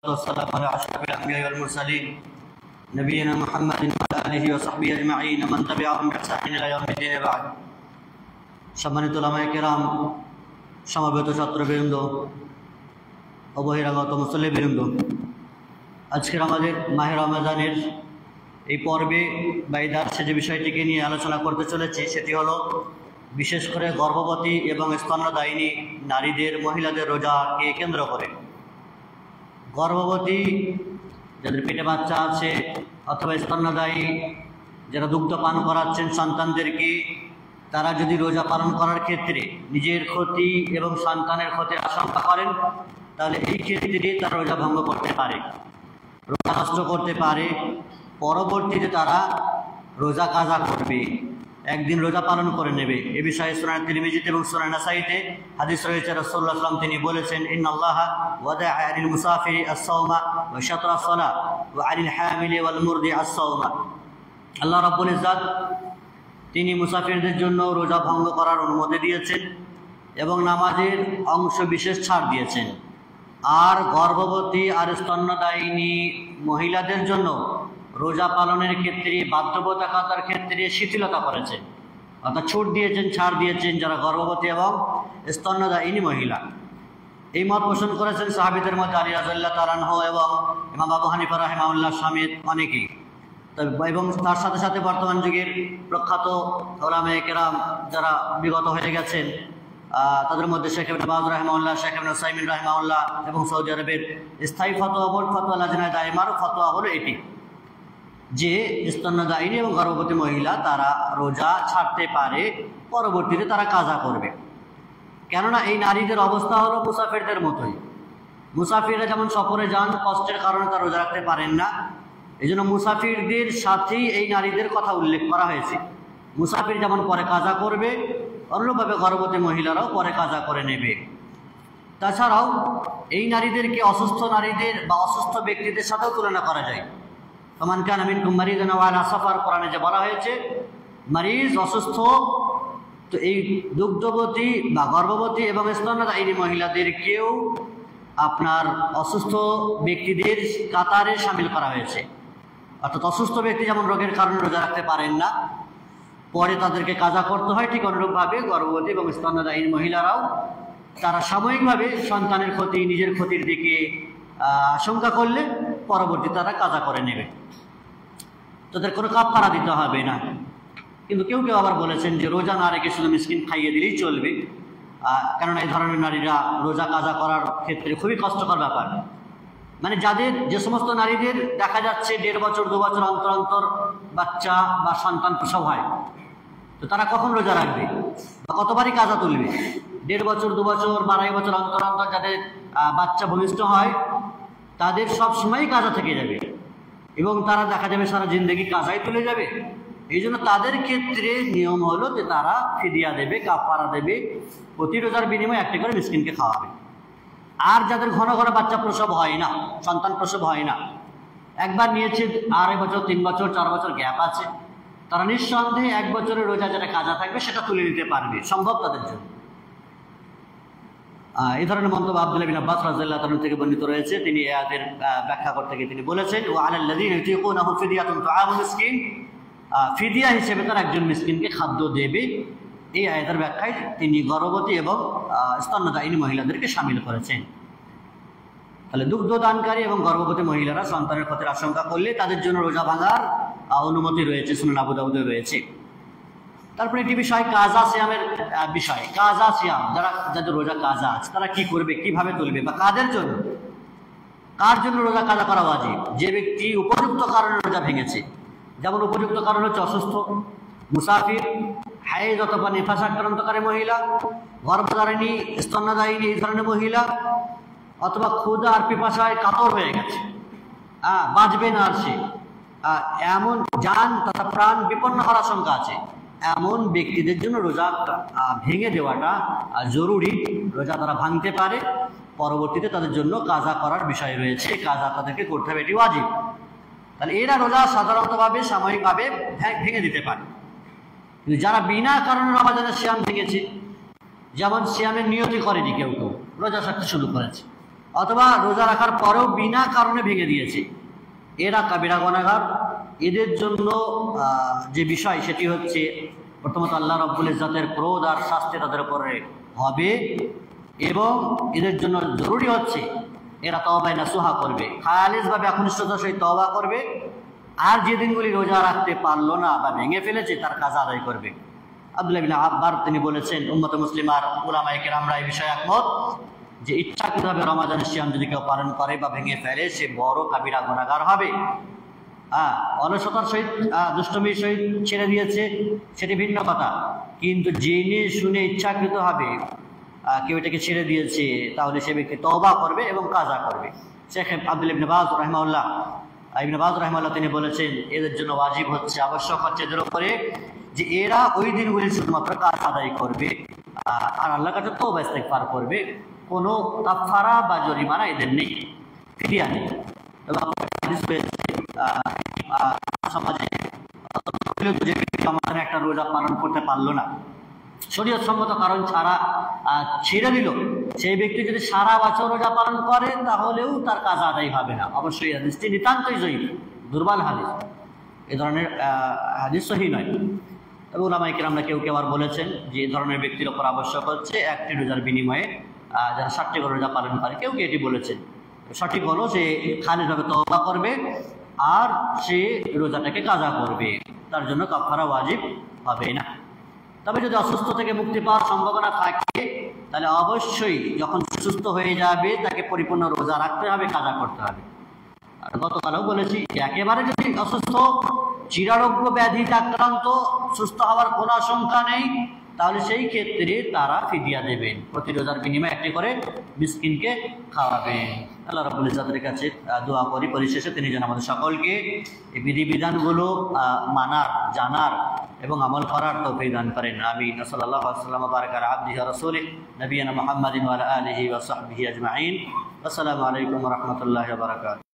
والسلام على أشرف الأنبياء والمرسلين نبينا محمد وعلى آله وصحبه أجمعين ومن تبعهم بإحسان إلى يوم الدين بعد। সম্মানিত উলামায়ে কেরাম, সমবেত ছাত্রবৃন্দ ও বহিরাগত মুসল্লিবৃন্দ, আজকের আমাদের মাহে রমজানের এই পর্বে বা এই দার্সে যে বিষয়টিকে নিয়ে আলোচনা করতে চলেছি সেটি হলো বিশেষ করে গর্ভবতী এবং স্তন্যদায়িনী নারীদের, মহিলাদের রোজাকে কেন্দ্র করে। গর্ভবতী যাদের পেটে বাচ্চা আছে অথবা স্তন্যদায়ী যারা দুগ্ধ পান করাচ্ছেন সন্তানদেরকে, তারা যদি রোজা পালন করার ক্ষেত্রে নিজের ক্ষতি এবং সন্তানের ক্ষতির আশঙ্কা করেন, তাহলে এই ক্ষেত্রে তারা রোজা ভঙ্গ করতে পারে, রোজা নষ্ট করতে পারে। পরবর্তীতে তারা রোজা কাজা করবে, একদিন রোজা পালন করে নেবে। এ বিষয়ে সুনান তিরমিজিতে এবং সুনান নাসাইতে হাদিস রয়েছে। রাসূলুল্লাহ সাল্লাল্লাহু আলাইহি ওয়াসাল্লাম তিনি বলেছেন, ইন্নাল্লাহা ওয়াদা'a আনিল মুসাফিরি আস-সাওমা ওয়া শাতরা আস-সালাহ ওয়া আনিল হামিলি ওয়াল মুরদি আস-সাওমা। আল্লাহ রাব্বুল ইজ্জত তিনি মুসাফিরদের জন্য রোজা ভঙ্গ করার অনুমতি দিয়েছেন এবং নামাজের অংশ বিশেষ ছাড় দিয়েছেন। আর গর্ভবতী আর স্তন্যদায়িনী মহিলাদের জন্য রোজা পালনের ক্ষেত্রে, বাধ্যবাধকতার ক্ষেত্রে শিথিলতা করেছেন, অর্থাৎ ছুট দিয়েছেন, ছাড় দিয়েছেন যারা গর্ভবতী এবং স্তন্যদায়িনী মহিলা। এই মত পোষণ করেছেন সাহাবীদের মধ্যে আলী রাদিয়াল্লাহু তাআলা আনহু এবং ইমাম আবু হানিফা রাহিমাহুল্লাহ সমেত অনেকেই। এবং তার সাথে সাথে বর্তমান যুগের প্রখ্যাত উলামায়ে কেরাম যারা বিগত হয়ে গেছেন, তাদের মধ্যে শেখ ইবনে বাজ রাহিমাহুল্লাহ, শেখ ইবনে উসাইমিন রাহিমাহুল্লাহ এবং সৌদি আরবের স্থায়ী ফতোয়া বোর্ড ফতোয়া লাজনা দায়মার ফতোয়া হলো এটি যে স্তন্যদায়িনী এবং গর্ভবতী মহিলা তারা রোজা ছাড়তে পারে, পরবর্তীতে তারা কাজা করবে। কেননা এই নারীদের অবস্থা হলো মুসাফিরদের মতোই। মুসাফিররা যেমন সফরে যান, কষ্টের কারণে তারা রোজা রাখতে পারেন না, এই জন্য মুসাফিরদের সাথেই এই নারীদের কথা উল্লেখ করা হয়েছে। মুসাফির যেমন পরে কাজা করবে, অনুরূপভাবে গর্ভবতী মহিলারাও পরে কাজা করে নেবে। তাছাড়াও এই নারীদেরকে অসুস্থ নারীদের বা অসুস্থ ব্যক্তিদের সাথেও তুলনা করা যায়। ফামান কানা মিনকুম মারিদান আও আলা সাফার, কোরআনে যে বলা হয়েছে মারিজ, অসুস্থ, তো এই দুগ্ধবতী বা গর্ভবতী এবং স্তন্যদায়িনী মহিলাদেরকেও আপনার অসুস্থ ব্যক্তিদের কাতারে শামিল করা হয়েছে। অর্থাৎ অসুস্থ ব্যক্তি যেমন রোগের কারণে রোজা রাখতে পারেন না, পরে তাদেরকে কাজা করতে হয়, ঠিক অনুরূপভাবে গর্ভবতী এবং স্তন্যদায়িনী মহিলারাও তারা সাময়িকভাবে সন্তানের ক্ষতি, নিজের ক্ষতির দিকে আশঙ্কা করলে পরবর্তী তারা কাজা করে নেবে, তাদের কোনো কাফারা দিতে হবে না। কিন্তু কেউ কেউ আবার বলেছেন যে রোজা না রেখে শুধু মিসকিন খাইয়ে দিলেই চলবে, কেননা এই ধরনের নারীরা রোজা কাজা করার ক্ষেত্রে খুবই কষ্টকর ব্যাপার। মানে যে সমস্ত নারীদের দেখা যাচ্ছে 1.5 বছর 2 বছর অন্তর অন্তর বাচ্চা বা সন্তান প্রসব হয়, তো তারা কখন রোজা রাখবে বা কতবারই কাজা তুলবে? 1.5 বছর 2 বছর 2.5 বছর অন্তর অন্তর যাদের বাচ্চা ভূমিষ্ঠ হয়, তাদের সব সময়ই কাজা থেকে যাবে এবং তারা দেখা যাবে সারা জিন্দেগি কাজাই তুলে যাবে। এই জন্য তাদের ক্ষেত্রে নিয়ম হলো যে তারা ফিদিয়া দেবে, কাফারা দেবে, প্রতি রোজার বিনিময়ে একটি করে মিসকিনকে খাওয়াবে। আর যাদের ঘন ঘন বাচ্চা প্রসব হয় না, সন্তান প্রসব হয় না, একবার নিয়েছে 2.5 বছর 3 বছর 4 বছর গ্যাপ আছে, তারা নিঃসন্দেহে 1 বছরের রোজা যেটা কাজা থাকবে সেটা তুলে নিতে পারবে, সম্ভব তাদের জন্য। এই ধরনের মন্তব্য আব্দুল্লাহ বিন আব্বাস রাদিয়াল্লাহু তাআলা থেকে বর্ণিত রয়েছে। তিনি এই আয়াতের ব্যাখ্যা করতে গিয়ে তিনি বলেছেন, ওয়া আলাল্লাযীনা ইউতিকুনাহু ফিদিয়াতুন তুআমু মিসকিন, ফিদিয়া হিসেবে তারা একজন মিসকিনকে খাদ্য দেবে। এই আয়াতের ব্যাখ্যায় তিনি গর্ভবতী এবং স্তন্যদায়িনী মহিলাদেরকে শামিল করেছেন। তাহলে দুগ্ধদানকারী এবং গর্ভবতী মহিলারা সন্তানের ক্ষতির আশঙ্কা করলে তাদের জন্য রোজা ভাঙার অনুমতি রয়েছে, সুনান আবু দাউদে রয়েছে। তারপরে একটি বিষয় কাজা সিয়ামের বিষয়। কাজা সিয়াম, যাদের রোজা কাজা আছে তারা কি করবে, কিভাবে তুলবে বা কাদের জন্য, কার জন্য রোজা কাজা করা ওয়াজিব? যে ব্যক্তি উপযুক্ত কারণে রোজা ভেঙেছে, যেমন উপযুক্ত কারণ হচ্ছে অসুস্থ, মুসাফির, হায়েজ অথবা নিফাস আক্রান্তকারী মহিলা, গর্ভধারিণী, স্তন্যদায়িনী এই ধরনের মহিলা, অথবা ক্ষুধা আর পিপাসায় কাতর হয়ে গেছে, বাঁচবে না আর সে, এমন জান তথা প্রাণ বিপন্ন হওয়ার আশঙ্কা আছে, এমন ব্যক্তিদের জন্য রোজা ভেঙে দেওয়াটা জরুরি। রোজা তারা ভাঙতে পারে, পরবর্তীতে তাদের জন্য কাজা করার বিষয় রয়েছে, কাজা তাদেরকে করতে হবে, এটি ওয়াজিব। তাহলে এরা রোজা সাধারণতভাবে সাময়িকভাবে ভেঙে দিতে পারে। কিন্তু যারা বিনা কারণে রমাদানের সিয়াম ভেঙেছে, যেমন সিয়ামের নিয়তি করেনি, কেউ কেউ রোজা থাকতে শুরু করেছে, অথবা রোজা রাখার পরেও বিনা কারণে ভেঙে দিয়েছে, এরা কাবিরা গুনাহগার। এদের জন্য যে বিষয় সেটি হচ্ছে প্রথমত আল্লাহ রাব্বুল ইজ্জতের ক্রোধ আর শাস্তি তাদের উপরে হবে, এবং এদের জন্য জরুরি হচ্ছে এরা তওবায়ে নাসুহা করবে, খালিসভাবে একনিষ্ঠতার সহিত তওবা করবে, আর যে দিনগুলি রোজা রাখতে পারলো না বা ভেঙে ফেলেছে তার কাজা আদায় করবে। আব্দুল্লাহ ইবনে আব্বার তিনি বলেছেন, উম্মতে মুসলিমার উলামায়ে কেরামরা এই বিষয়ে একমত যে ইচ্ছাকৃতভাবে রমাদানের সিয়াম যদি কেউ পালন করে বা ভেঙে ফেলে সে বড় কাবিরা গুনাহগার হবে। অলসতার সহিত দুষ্টমির সহিত ছেড়ে দিয়েছে সেটি ভিন্ন কথা, কিন্তু জেনে শুনে ইচ্ছাকৃতভাবে কেউ এটাকে ছেড়ে দিয়েছে তাহলে সে ব্যক্তি তওবা করবে এবং কাজা করবে। শেখ আব্দুল ইবনে বাজ রাহিমাহুল্লাহ তিনি বলেছেন এদের জন্য ওয়াজিব হচ্ছে, আবশ্যক হচ্ছে এদের উপরে যে এরা ওই দিনগুলি শুধুমাত্র কাজ আদায় করবে আর আল্লাহর কাছে তওবা ইস্তেগফার করবে, কোনো কাফারা বা জরিমানা এদের নেই, ফিদিয়া নেই। এবং হাদিস রয়েছে সমাজে যে ব্যক্তি রমাদানে একটা রোজা পালন করতে পারলো না, শরীয়ত সম্মত কারণ ছাড়া ছেড়ে দিল, সেই ব্যক্তি যদি সারা বছর রোজা পালন করে তাহলেও তার কাজ আদায় হবে না। অবশ্যই হাদিসটি নিতান্তই জয়ীফ, দুর্বল হাদিস, এ ধরনের হাদিস সহিহ নয়। তবে উলামায়ে কেরামরা কেউ কেউ আর বলেছেন যে এই ধরনের ব্যক্তির ওপর আবশ্যক হচ্ছে একটি রোজার বিনিময়ে যারা 60টি করে রোজা পালন করে, কেউ এটি বলেছেন। সঠিক হলো সে খালিসভাবে তওবা করবে আর সে রোজাটাকে কাজা করবে, তার জন্য কাফারা ওয়াজিব হবে না। তবে যদি অসুস্থ থেকে মুক্তি পাওয়ার সম্ভাবনা থাকে তাহলে অবশ্যই যখন সুস্থ হয়ে যাবে তাকে পরিপূর্ণ রোজা রাখতে হবে, কাজা করতে হবে। আর গতকালও বলেছি একেবারে যদি অসুস্থ, চিরারোগ্য ব্যাধিতে আক্রান্ত, সুস্থ হওয়ার কোনো আশঙ্কা নেই, তাহলে সেই ক্ষেত্রে তারা ফিদিয়া দেবেন, প্রতি রোজার বিনিময়ে একটি করে মিসকিনকে খাওয়াবেন। আল্লাহ রাব্বুল ইজ্জতের কাছে দোয়া করি পরিশেষে তিনি যেন আমাদের সকলকে এই বিধিবিধানগুলো মানার, জানার এবং আমল করার তৌফিক দান করেন। আমিন। সাল্লাল্লাহু আলাইহি ওয়া সাল্লাম বারাকা আলা আবদিহি ওয়া রাসূলিহি নবিয়িনা মুহাম্মাদিন ওয়া আলা আলিহি ওয়া সাহবিহি আজমাইন। আসসালামু আলাইকুম ওয়া রাহমাতুল্লাহি ওয়া বারাকাতুহু।